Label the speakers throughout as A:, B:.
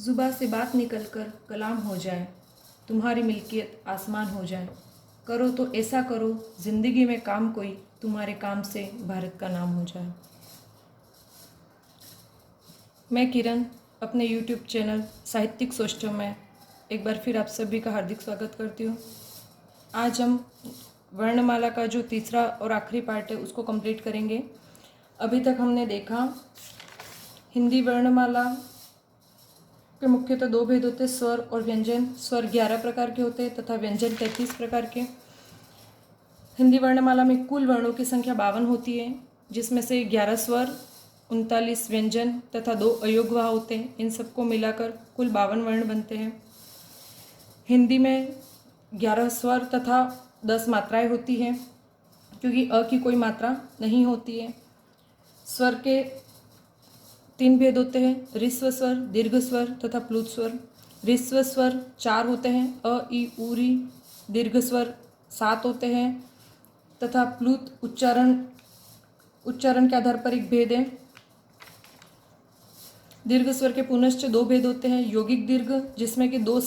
A: जुबां से बात निकलकर कलाम हो जाए, तुम्हारी मिल्कियत आसमान हो जाए। करो तो ऐसा करो ज़िंदगी में काम कोई, तुम्हारे काम से भारत का नाम हो जाए। मैं किरण अपने YouTube चैनल साहित्यिक सोष्ठव में एक बार फिर आप सभी का हार्दिक स्वागत करती हूँ। आज हम वर्णमाला का जो तीसरा और आखिरी पार्ट है उसको कंप्लीट करेंगे। अभी तक हमने देखा हिंदी वर्णमाला के मुख्यतः दो भेद होते हैं, स्वर और व्यंजन। स्वर 11 प्रकार के होते हैं तथा व्यंजन 33 प्रकार के। हिंदी वर्णमाला में कुल वर्णों की संख्या 52 होती है, जिसमें से 11 स्वर, 39 व्यंजन तथा 2 अयोगवाह होते हैं। इन सबको मिलाकर कुल 52 वर्ण बनते हैं। हिंदी में 11 स्वर तथा 10 मात्राएं होती हैं, क्योंकि अ की कोई मात्रा नहीं होती है। स्वर के 3 भेद होते हैं, ऋस्व स्वर, दीर्घ स्वर तथा प्लुत स्वर। ऋस्व स्वर 4 होते हैं, अ, ई, उ, री। दीर्घ स्वर 7 होते हैं तथा प्लुत उच्चारण के आधार पर एक भेद है। दीर्घ स्वर के पुनश्च 2 भेद होते हैं, यौगिक दीर्घ जिसमें कि दो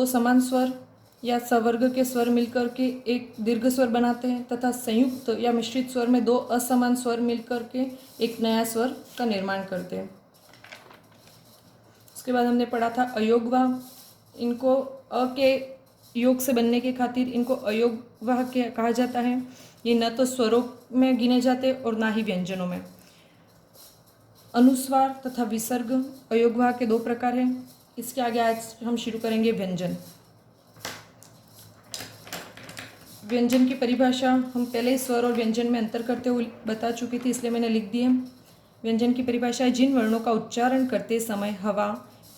A: समान स्वर या सवर्ग के स्वर मिलकर के एक दीर्घ स्वर बनाते हैं, तथा संयुक्त या मिश्रित स्वर में 2 असमान स्वर मिलकर के एक नया स्वर का निर्माण करते हैं। उसके बाद हमने पढ़ा था अयोगवाह। इनको अ के योग से बनने के खातिर इनको अयोगवाह कहा जाता है। ये न तो स्वरों में गिने जाते और ना ही व्यंजनों में। अनुस्वार तथा विसर्ग अयोगवाह के 2 प्रकार हैं। इसके आगे आज हम शुरू करेंगे व्यंजन। व्यंजन की परिभाषा हम पहले ही स्वर और व्यंजन में अंतर करते हुए बता चुकी थी, इसलिए मैंने लिख दिए। व्यंजन की परिभाषा है जिन वर्णों का उच्चारण करते समय हवा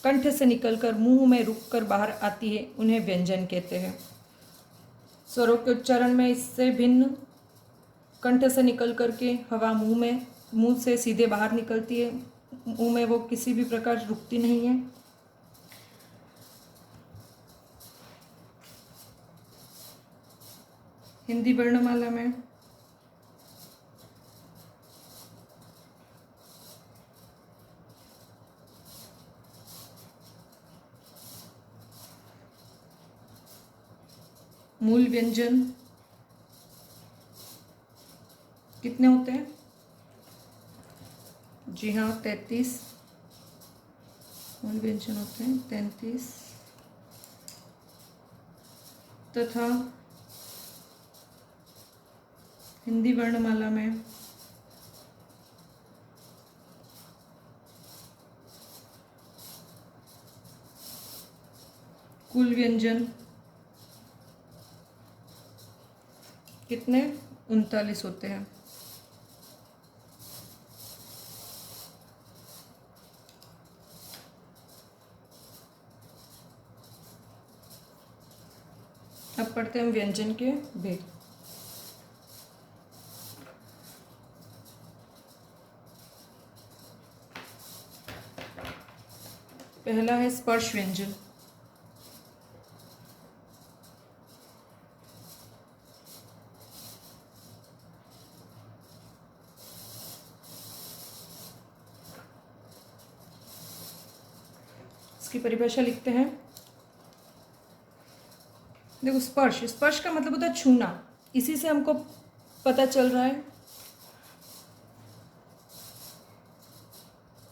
A: कंठ से निकलकर मुंह में रुककर बाहर आती है, उन्हें व्यंजन कहते हैं। स्वरों के उच्चारण में इससे भिन्न कंठ से निकल करके हवा मुंह से सीधे बाहर निकलती है, मुंह में वो किसी भी प्रकार रुकती नहीं है। हिंदी वर्णमाला में मूल व्यंजन कितने होते हैं? जी हाँ, 33 मूल व्यंजन होते हैं, 33 तथा हिंदी वर्णमाला में कुल व्यंजन कितने? 39 होते हैं। अब पढ़ते हैं व्यंजन के भेद। पहला है स्पर्श व्यंजन। इसकी परिभाषा लिखते हैं। देखो, स्पर्श का मतलब होता है छूना। इसी से हमको पता चल रहा है।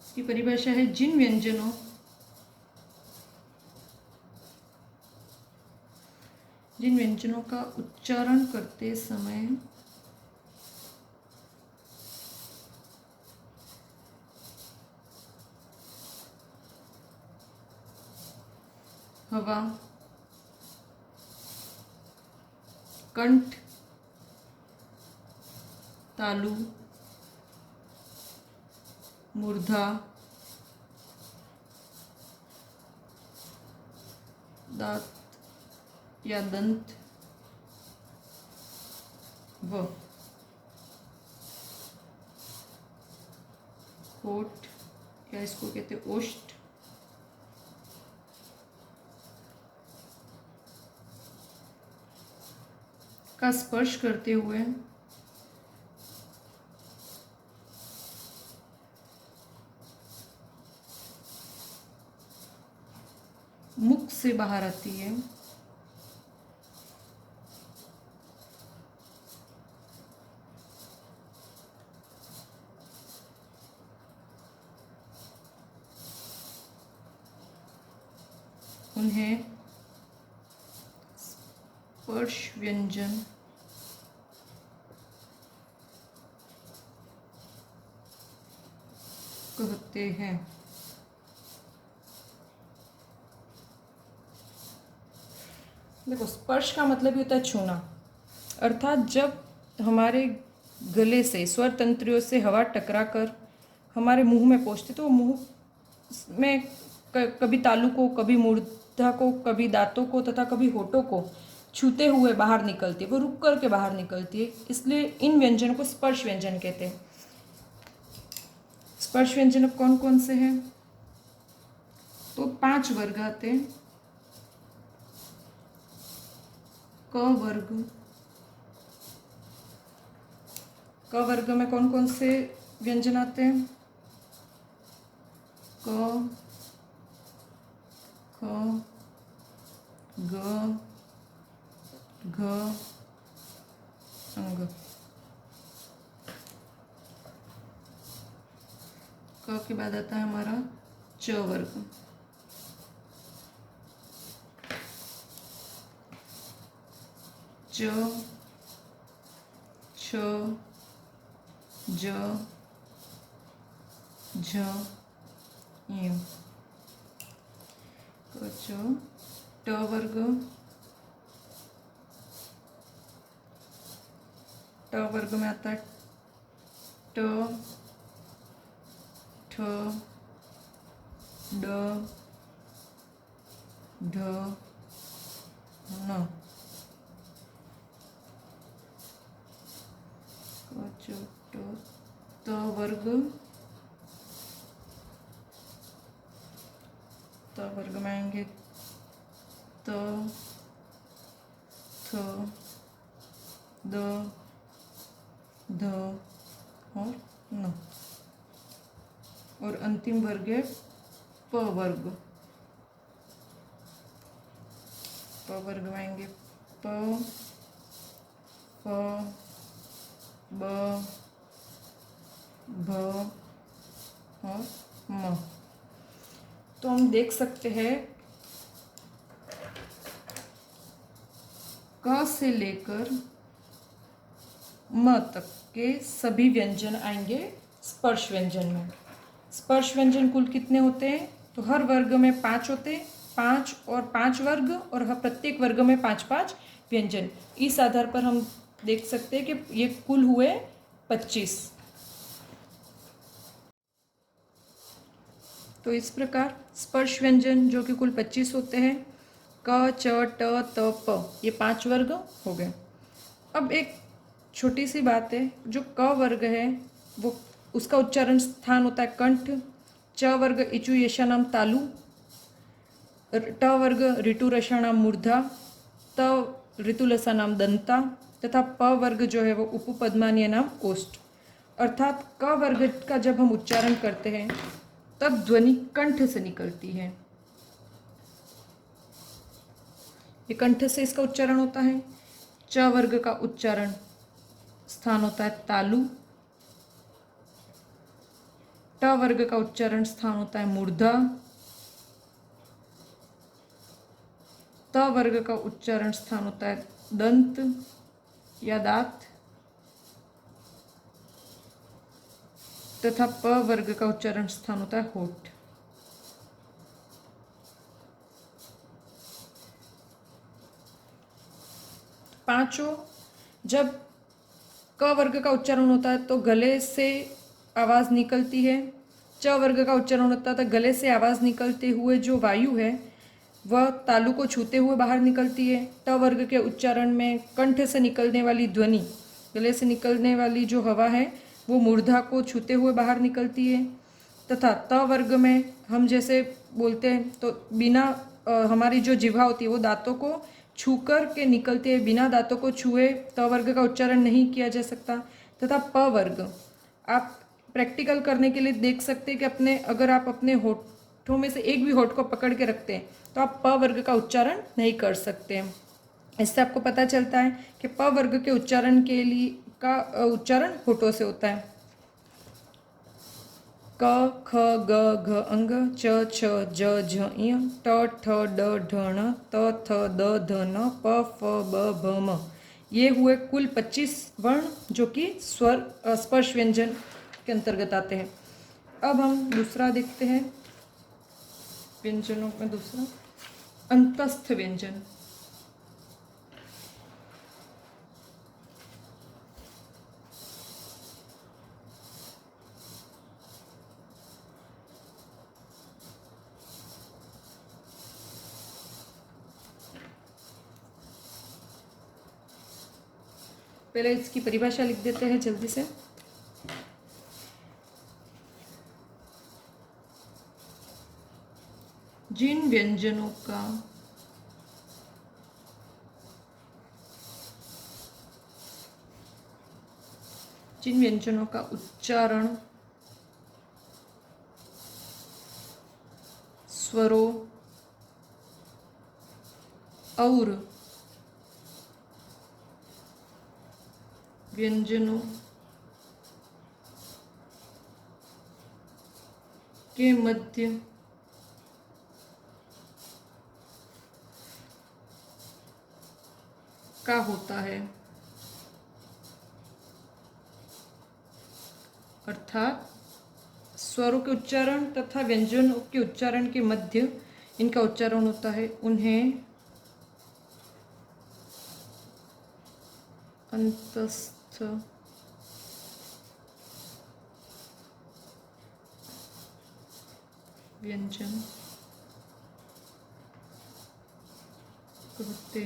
A: इसकी परिभाषा है जिन व्यंजनों का उच्चारण करते समय हवा कंठ, तालु, मूर्धा, दांत या दंत व होठ या इसको कहते हैं ओष्ठ का स्पर्श करते हुए मुख से बाहर आती है। उन्हें स्पर्श व्यंजन कहते हैं। देखो, स्पर्श का मतलब ही होता है छूना, अर्थात जब हमारे गले से स्वर तंत्रियों से हवा टकराकर हमारे मुंह में पहुंचती तो मुंह में कभी तालू को, कभी मूर्धा को, कभी दांतों को तथा कभी होठों को छूते हुए बाहर निकलती है, वो रुक कर के बाहर निकलती है। इसलिए इन व्यंजनों को स्पर्श व्यंजन कहते हैं। स्पर्श व्यंजन कौन कौन से हैं? तो 5 वर्ग आते हैं। क वर्ग, क वर्ग में कौन कौन से व्यंजन आते हैं? क, ख, ग, घ, अंग। क के बाद आता है हमारा च वर्ग। च, छ, ज, झ, य। ट वर्ग, ट वर्ग में आता है ट, ठ, ड, ढ, न। त वर्ग, त वर्ग में आएंगे त, थ, द, ध और न। और अंतिम वर्ग है प वर्ग। प वर्ग में आएंगे प, फ, ब, भ और म। तो हम देख सकते हैं क से लेकर म तक के सभी व्यंजन आएंगे स्पर्श व्यंजन में। स्पर्श व्यंजन कुल कितने होते हैं? तो हर वर्ग में 5 होते हैं, 5 और 5 वर्ग, और हर प्रत्येक वर्ग में 5-5 व्यंजन। इस आधार पर हम देख सकते हैं कि ये कुल हुए 25। तो इस प्रकार स्पर्श व्यंजन जो कि कुल 25 होते हैं, क, च, ट, त, प, ये 5 वर्ग हो गए। अब एक छोटी सी बात है, जो क वर्ग है वो उसका उच्चारण स्थान होता है कंठ। च वर्ग इचु यशानाम तालु, ट वर्ग ऋतु रसानाम मूर्धा, त ऋतुलसा नाम दंता तथा प वर्ग जो है वो उपपद्मानीय नाम ओष्ठ। अर्थात क वर्ग का जब हम उच्चारण करते हैं तब ध्वनि कंठ से निकलती है। ये कंठ से इसका उच्चारण होता है। च वर्ग का उच्चारण स्थान होता है तालु, ट वर्ग का उच्चारण स्थान होता है मूर्धा, त वर्ग का उच्चारण स्थान होता है दंत या दांत तथा प वर्ग का उच्चारण स्थान होता है होठ। पांचों जब क वर्ग का उच्चारण होता है तो गले से आवाज निकलती है। च वर्ग का उच्चारण होता है तो गले से आवाज निकलते हुए जो वायु है वह तालु को छूते हुए बाहर निकलती है। ट वर्ग के उच्चारण में कंठ से निकलने वाली ध्वनि, गले से निकलने वाली जो हवा है वो मूर्धा को छूते हुए बाहर निकलती है। तथा त वर्ग में हम जैसे बोलते हैं तो बिना हमारी जो जिह्वा होती है वो दांतों को छू कर के निकलती है, बिना दांतों को छुए त वर्ग का उच्चारण नहीं किया जा सकता। तथा प वर्ग आप प्रैक्टिकल करने के लिए देख सकते हैं कि अगर आप अपने होठ होठों में से एक भी होठ को पकड़ के रखते हैं तो आप प वर्ग का उच्चारण नहीं कर सकते। इससे आपको पता चलता है कि प वर्ग के उच्चारण के लिए का उच्चारण होठों से होता है। क ख ग घ अंग च छ ज झ ञ ट ठ ड ढ ण त थ द ध न प फ ब भ म। ये हुए कुल 25 वर्ण जो कि स्वर स्पर्श व्यंजन के अंतर्गत आते हैं। अब हम दूसरा देखते हैं व्यंजनों में दूसरा अंतस्थ व्यंजन। पहले इसकी परिभाषा लिख देते हैं जल्दी से। जिन व्यंजनों का उच्चारण स्वरों और व्यंजनों के मध्य का होता है, अर्थात स्वरों के उच्चारण तथा व्यंजनों के उच्चारण के मध्य इनका उच्चारण होता है, उन्हें अंतस्थ व्यंजन कहते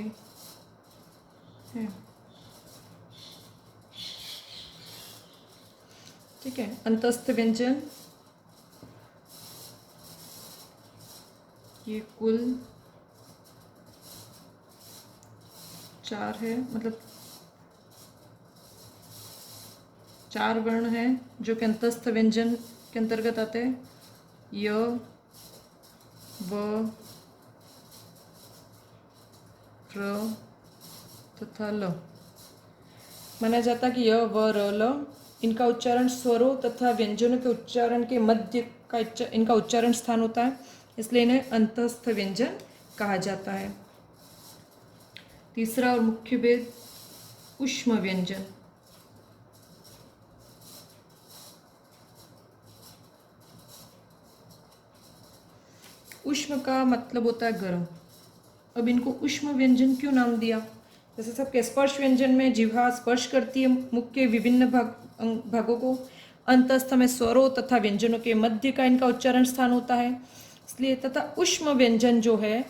A: हैं। ठीक है, अंतस्थ व्यंजन ये कुल 4 है, मतलब 4 वर्ण हैं जो कि अंतस्थ व्यंजन के अंतर्गत आते हैं। य व र तथा ल। माना जाता कि य व र ल इनका उच्चारण स्वरों तथा व्यंजनों के उच्चारण के मध्य का इनका उच्चारण स्थान होता है, इसलिए इन्हें अंतस्थ व्यंजन कहा जाता है। तीसरा और मुख्य भेद ऊष्म व्यंजन। ऊष्म का मतलब होता है गर्म। अब इनको ऊष्म व्यंजन क्यों नाम दिया? जैसे सबके स्पर्श व्यंजन में जिह्वा स्पर्श करती है मुख के विभिन्न भागों को, अंतस्थ में स्वरों तथा व्यंजनों के मध्य का इनका उच्चारण स्थान होता है, इसलिए तथा ऊष्म व्यंजन जो है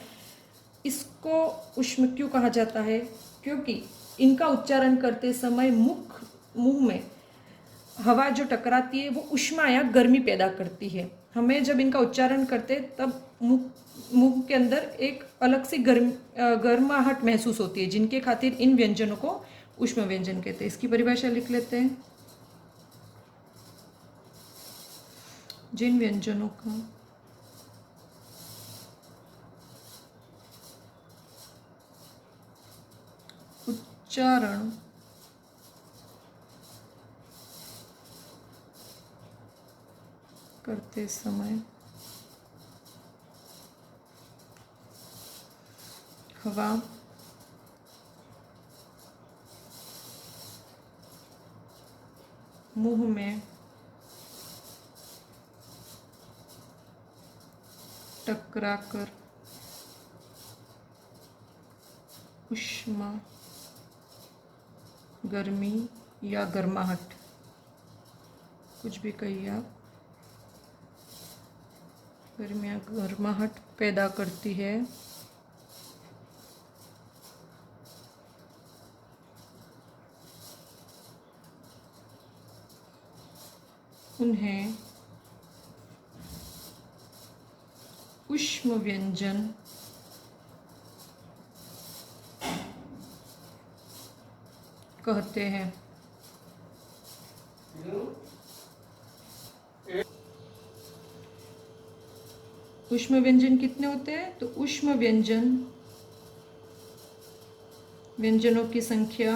A: इसको ऊष्म क्यों कहा जाता है? क्योंकि इनका उच्चारण करते समय मुंह में हवा जो टकराती है वो ऊष्मा या गर्मी पैदा करती है। हमें जब इनका उच्चारण करते तब मुंह के अंदर एक अलग सी गर्माहट महसूस होती है, जिनके खातिर इन व्यंजनों को ऊष्म व्यंजन कहते हैं। इसकी परिभाषा लिख लेते हैं। जिन व्यंजनों का उच्चारण करते समय हवा मुंह में टकराकर ऊष्मा, गर्मी या गर्माहट, कुछ भी कहिए आप, गर्मी या गर्माहट पैदा करती है, उन्हें ऊष्म व्यंजन कहते हैं। ऊष्म व्यंजन कितने होते हैं? तो ऊष्म व्यंजनों की संख्या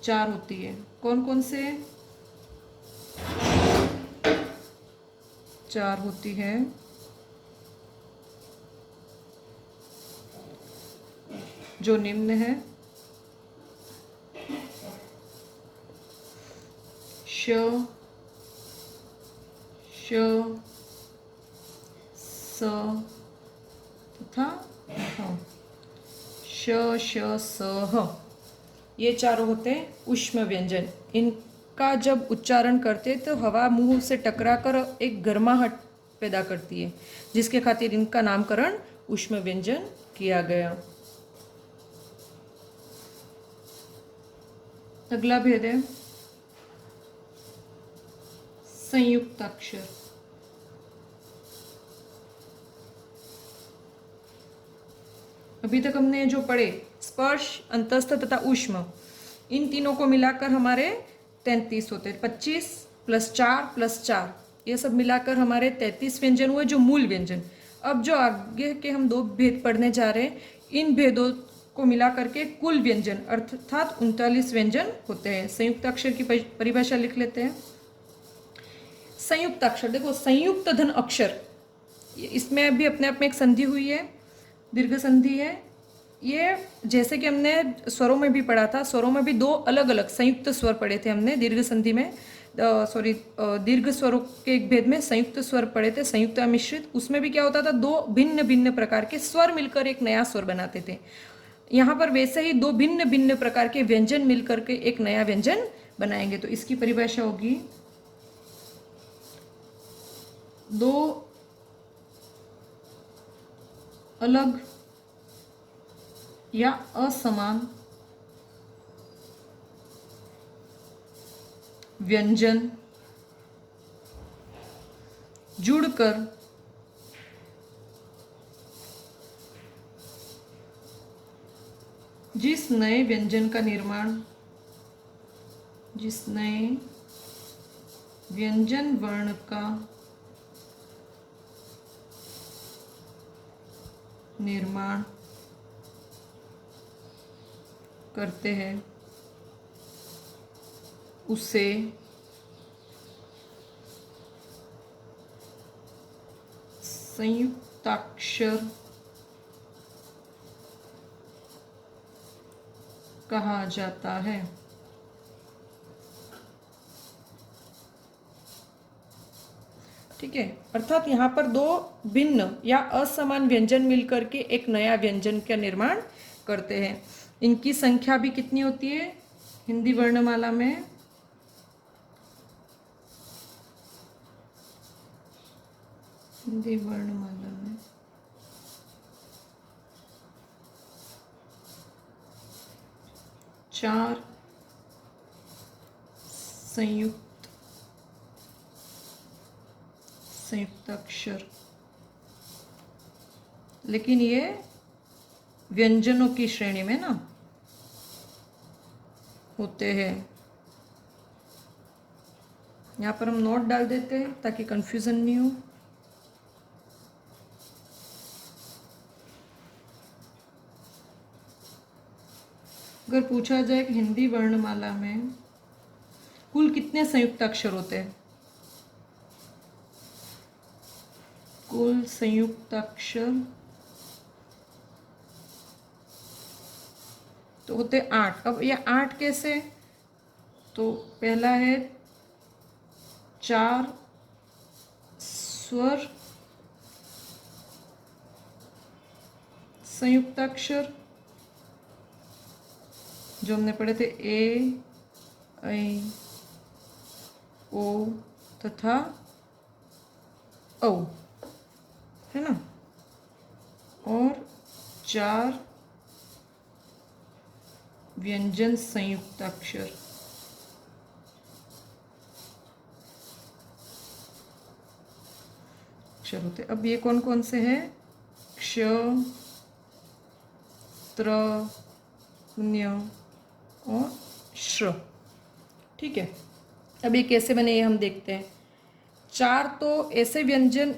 A: 4 होती है। कौन कौन से? 4 होती है। जो निम्न है: श, श, स तथा ह। श, श, स, ह, ये चारों होते हैं ऊष्म व्यंजन। इनका जब उच्चारण करते तो हवा मुंह से टकराकर एक गर्माहट पैदा करती है, जिसके खातिर इनका नामकरण ऊष्म व्यंजन किया गया। अगला भेद है संयुक्ताक्षर। अभी तक हमने जो पढ़े स्पर्श, अंतस्थ तथा ऊष्म, इन तीनों को मिलाकर हमारे 33 होते हैं। 25 + 4 + 4, ये सब मिलाकर हमारे 33 व्यंजन हुए, जो मूल व्यंजन। अब जो आगे के हम 2 भेद पढ़ने जा रहे हैं, इन भेदों को मिला करके कुल व्यंजन अर्थात 39 व्यंजन होते हैं। संयुक्ताक्षर की परिभाषा लिख लेते हैं। संयुक्ताक्षर, देखो संयुक्त धन अक्षर, इसमें अभी अपने आप में एक संधि हुई है, दीर्घ संधि है। ये जैसे कि हमने स्वरों में भी पढ़ा था, स्वरों में भी 2 अलग अलग संयुक्त स्वर पढ़े थे हमने दीर्घ संधि में, दीर्घ स्वरों के एक भेद में संयुक्त स्वर पढ़े थे, संयुक्त या मिश्रित। उसमें भी क्या होता था, 2 भिन्न भिन्न प्रकार के स्वर मिलकर एक नया स्वर बनाते थे। यहाँ पर वैसे ही 2 भिन्न भिन्न प्रकार के व्यंजन मिलकर के एक नया व्यंजन बनाएंगे। तो इसकी परिभाषा होगी 2 अलग या असमान व्यंजन जुड़कर जिस नए व्यंजन का निर्माण, जिस नए व्यंजन वर्ण का निर्माण करते हैं, उसे संयुक्ताक्षर कहा जाता है। ठीक है, अर्थात यहाँ पर 2 भिन्न या असमान व्यंजन मिलकर के एक नया व्यंजन का निर्माण करते हैं। इनकी संख्या भी कितनी होती है हिंदी वर्णमाला में? हिंदी वर्णमाला में 4 संयुक्ताक्षर, लेकिन ये व्यंजनों की श्रेणी में ना होते हैं। यहाँ पर हम नोट डाल देते हैं ताकि कंफ्यूजन नहीं हो। अगर पूछा जाए कि हिंदी वर्णमाला में कुल कितने संयुक्ताक्षर होते हैं, कुल संयुक्ताक्षर तो होते 8। अब ये 8 कैसे? तो पहला है 4 स्वर संयुक्ताक्षर, जो हमने पढ़े थे ए, ऐ, ओ तथा औ, है ना। और 4 व्यंजन संयुक्ताक्षर, अक्षर होते। अब ये कौन कौन से हैं? क्ष, त्र, ण्य और श्र। ठीक है, अब ये कैसे बने ये हम देखते हैं। चार तो ऐसे व्यंजन,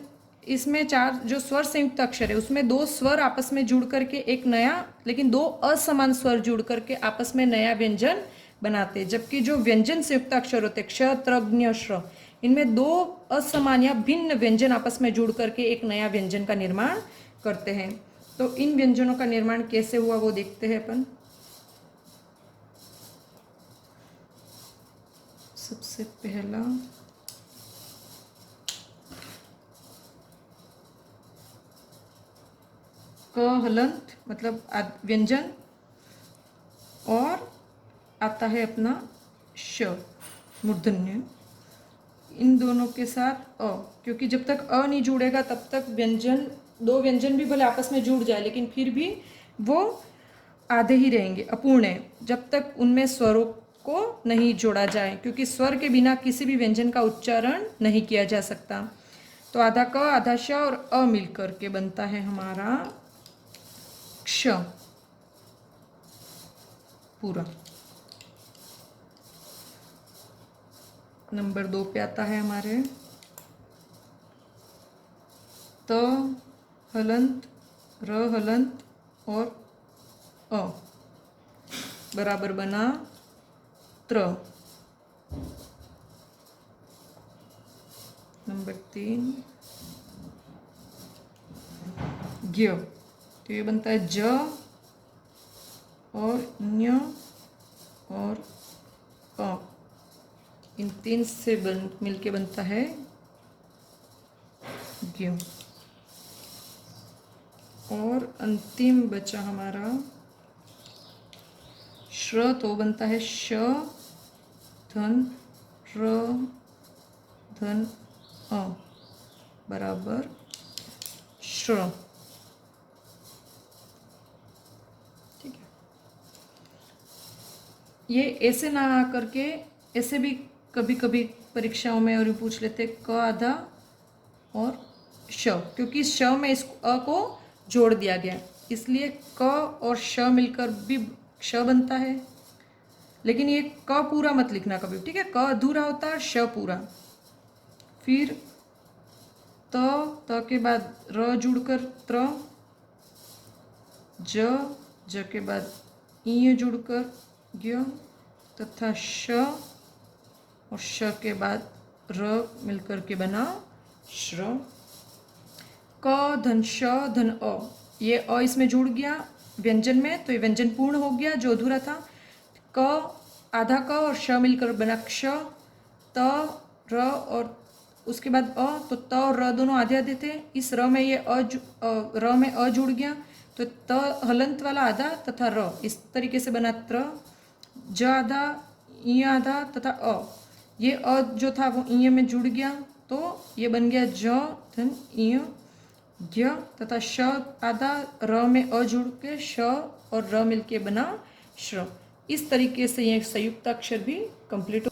A: इसमें चार जो स्वर संयुक्त अक्षर है उसमें दो स्वर आपस में जुड़ करके एक नया, लेकिन दो असमान स्वर जुड़ करके आपस में नया व्यंजन बनाते हैं। जबकि जो व्यंजन संयुक्त अक्षर होते हैं क्ष, त्र, ज्ञ, श्र, इनमें दो असमान या भिन्न व्यंजन आपस में जुड़ करके एक नया व्यंजन का निर्माण करते हैं। तो इन व्यंजनों का निर्माण कैसे हुआ वो देखते हैं अपन। सबसे पहला क हलंत मतलब व्यंजन, और आता है अपना श मूर्धन्य। इन दोनों के साथ अ, क्योंकि जब तक अ नहीं जुड़ेगा तब तक व्यंजन, दो व्यंजन भी भले आपस में जुड़ जाए लेकिन फिर भी वो आधे ही रहेंगे, अपूर्ण है, जब तक उनमें स्वरों को नहीं जोड़ा जाए, क्योंकि स्वर के बिना किसी भी व्यंजन का उच्चारण नहीं किया जा सकता। तो आधा क, आधा श और अ मिलकर के बनता है हमारा क्ष पूरा। नंबर 2 पे आता है हमारे त हलंत, र हलंत और अ बराबर बना त्र। नंबर 3 ज्ञ, तो ये बनता है ज और ञ और अ, इन तीन से मिलके बनता है ज्ञ। और अंतिम बचा हमारा श्र, तो बनता है श धन र धन अ बराबर श्र। ठीक है, ये ऐसे ना आकर के ऐसे भी कभी कभी परीक्षाओं में और पूछ लेते क आधा और श, क्योंकि श में इस अ को जोड़ दिया गया, इसलिए क और श मिलकर भी क्ष बनता है। लेकिन ये क पूरा मत लिखना कभी, ठीक है, क अधूरा होता है, श पूरा। फिर त के बाद र जुड़कर त्र, ज के बाद इ जुड़कर ज्ञ, तथा श और श के बाद र मिलकर के बना श्र। क धन श धन अ, ये अ इसमें जुड़ गया व्यंजन में, तो ये व्यंजन पूर्ण हो गया जो अधूरा था। क आधा क और श मिलकर बना क्ष। त र और उसके बाद अ, तो त और र दोनों आधे आधे थे, इस र में ये र में अ जुड़ गया, तो त हलंत वाला आधा तथा र, इस तरीके से बना त्र। ज आधा, इ आधा तथा अ, ये अ जो था वो इ में जुड़ गया, तो ये बन गया ज धन इ ज्ञ, तथा श आधा, र में अ जुड़ के श और र मिलके बना श्र। इस तरीके से ये संयुक्त अक्षर भी कंप्लीट हो।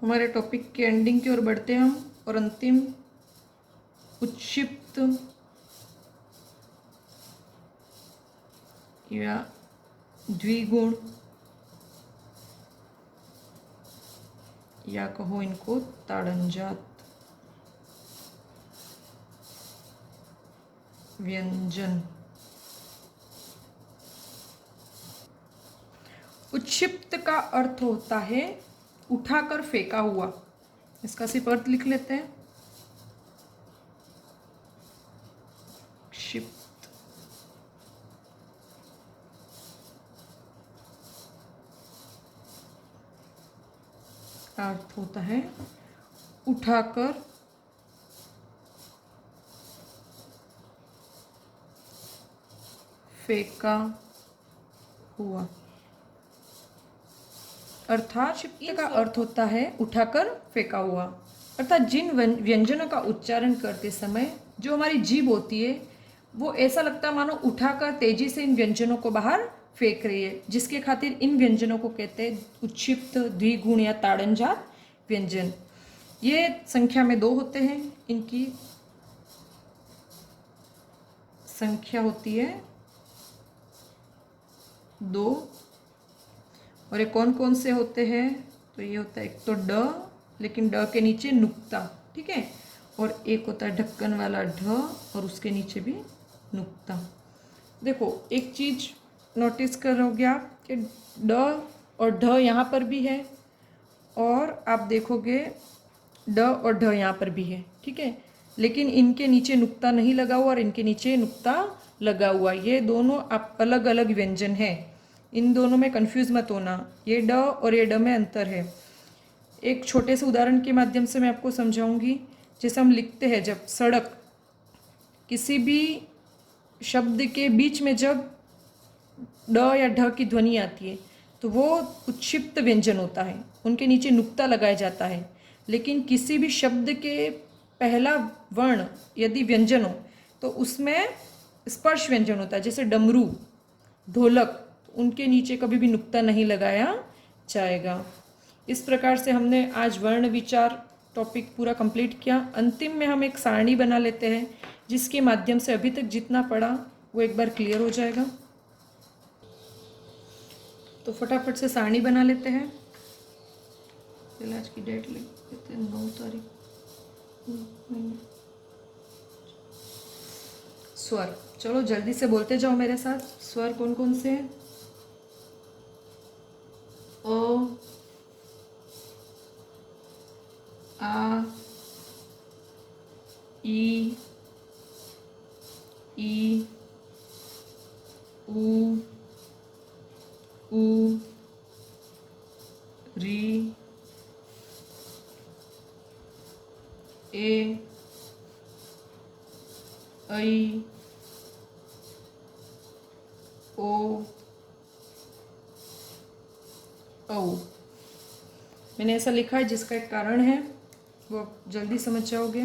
A: हमारे टॉपिक के एंडिंग की ओर बढ़ते हैं हम, और अंतिम उत्क्षिप्त या द्विगुण या कहो इनको ताड़नजात व्यंजन। उत्क्षिप्त का अर्थ होता है उठाकर फेंका हुआ। इसका सिर्फ अर्थ लिख लेते हैं। क्षिप्त का अर्थ होता है उठाकर फेंका हुआ, अर्थात क्षिप्त का अर्थ होता है उठाकर फेंका हुआ। अर्थात जिन व्यंजनों का उच्चारण करते समय जो हमारी जीभ होती है वो ऐसा लगता मानो उठाकर तेजी से इन व्यंजनों को बाहर फेंक रही है, जिसके खातिर इन व्यंजनों को कहते हैं उत्क्षिप्त, द्विगुण या ताड़नजात व्यंजन। ये संख्या में 2 होते हैं, इनकी संख्या होती है 2। और ये कौन कौन से होते हैं, तो ये होता है एक तो ड, लेकिन ड के नीचे नुक्ता, ठीक है। और एक होता है ढक्कन वाला ढ और उसके नीचे भी नुक्ता। देखो एक चीज़ नोटिस करोगे आप कि ड और ढ यहाँ पर भी है और आप देखोगे ड और ढ यहाँ पर भी है, ठीक है। लेकिन इनके नीचे नुक्ता नहीं लगा हुआ और इनके नीचे नुक्ता लगा हुआ। ये दोनों आप अलग अलग व्यंजन हैं, इन दोनों में कंफ्यूज मत होना। ये ड और ये ड में अंतर है। एक छोटे से उदाहरण के माध्यम से मैं आपको समझाऊंगी। जैसे हम लिखते हैं जब सड़क, किसी भी शब्द के बीच में जब ड या ढ की ध्वनि आती है तो वो उत्क्षिप्त व्यंजन होता है, उनके नीचे नुक्ता लगाया जाता है। लेकिन किसी भी शब्द के पहला वर्ण यदि व्यंजन हो तो उसमें स्पर्श व्यंजन होता है। जैसे डमरू, ढोलक, उनके नीचे कभी भी नुक्ता नहीं लगाया जाएगा। इस प्रकार से हमने आज वर्ण विचार टॉपिक पूरा कंप्लीट किया। अंतिम में हम एक सारणी बना लेते हैं जिसके माध्यम से अभी तक जितना पढ़ा वो एक बार क्लियर हो जाएगा। तो फटाफट से सारणी बना लेते हैं। पहले आज की डेट लिख देते हैं, 9 तारीख। स्वर, चलो जल्दी से बोलते जाओ मेरे साथ। स्वर कौन कौन से हैं? अ, आ, ई, उ, री, ए, ऐ, ओ, औ। मैंने ऐसा लिखा है जिसका एक कारण है, वो जल्दी समझ जाओगे।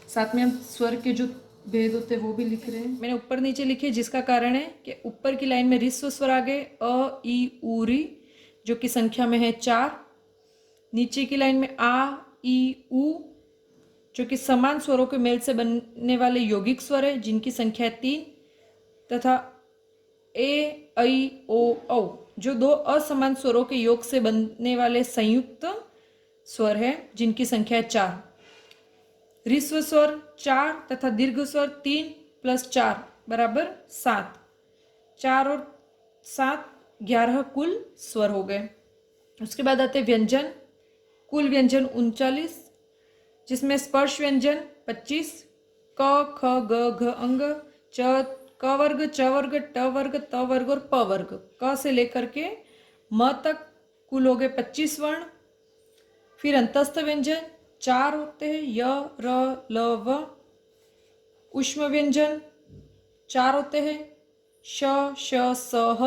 A: साथ में हम स्वर के जो भेद होते हैं वो भी लिख रहे हैं। मैंने ऊपर नीचे लिखे जिसका कारण है कि ऊपर की लाइन में ह्रस्व स्वर आ गए अ, ई, उ, री, जो कि संख्या में है 4। नीचे की लाइन में आ, ई, उ, जो कि समान स्वरों के मेल से बनने वाले यौगिक स्वर है जिनकी संख्या है 3। तथा ए, ऐ, ओ, औ, जो 2 असमान स्वरों के योग से बनने वाले संयुक्त स्वर है जिनकी संख्या है 4। ह्रस्व स्वर 4 तथा दीर्घ स्वर 3 + 4 = 7। 4 और 7 11 कुल स्वर हो गए। उसके बाद आते व्यंजन। कुल व्यंजन 39, जिसमें स्पर्श व्यंजन 25, क, ख, ग, घ, अंग, च, क वर्ग, च वर्ग, ट वर्ग, त वर्ग और प वर्ग। क से लेकर के म तक कुल हो गए 25 वर्ण। फिर अंतस्थ व्यंजन 4 होते हैं, य, र, ल, व। ऊष्म व्यंजन 4 होते हैं, श, श, स, ह।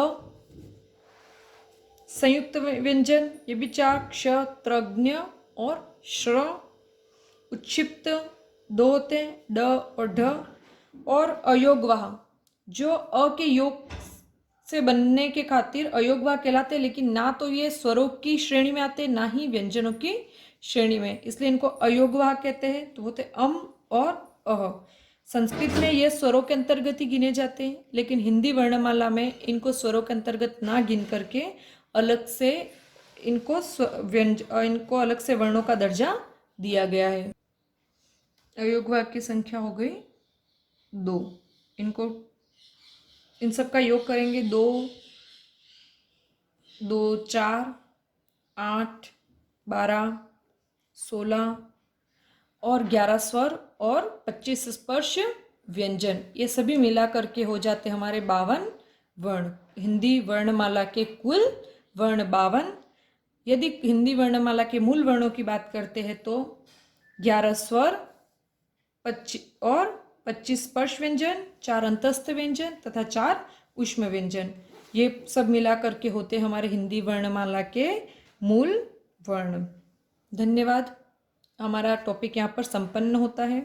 A: संयुक्त व्यंजन ये भी 4, क्ष, त्र, ज्ञ और श्र। उत्क्षिप्त 2 होते हैं, ड और ढ। और अयोगवाह, जो अ के योग से बनने के खातिर अयोगवाह कहलाते हैं, लेकिन ना तो ये स्वरों की श्रेणी में आते ना ही व्यंजनों की श्रेणी में, इसलिए इनको अयोगवाह कहते हैं। तो होते अम और अह। संस्कृत में ये स्वरों के अंतर्गत ही गिने जाते हैं, लेकिन हिंदी वर्णमाला में इनको स्वरों के अंतर्गत ना गिन करके अलग से इनको अलग से वर्णों का दर्जा दिया गया है। अयोगवाह की संख्या हो गई 2। इन सब का योग करेंगे 2, 2, 4, 8, 12, 16 और 11 स्वर और 25 स्पर्श व्यंजन। ये सभी मिला करके हो जाते हमारे 52 वर्ण। हिंदी वर्णमाला के कुल वर्ण 52। यदि हिंदी वर्णमाला के मूल वर्णों की बात करते हैं तो 11 स्वर 25 स्पर्श व्यंजन, 4 अंतस्थ व्यंजन तथा 4 ऊष्म व्यंजन। ये सब मिला करके होते हमारे हिंदी वर्णमाला के मूल वर्ण। धन्यवाद। हमारा टॉपिक यहाँ पर संपन्न होता है।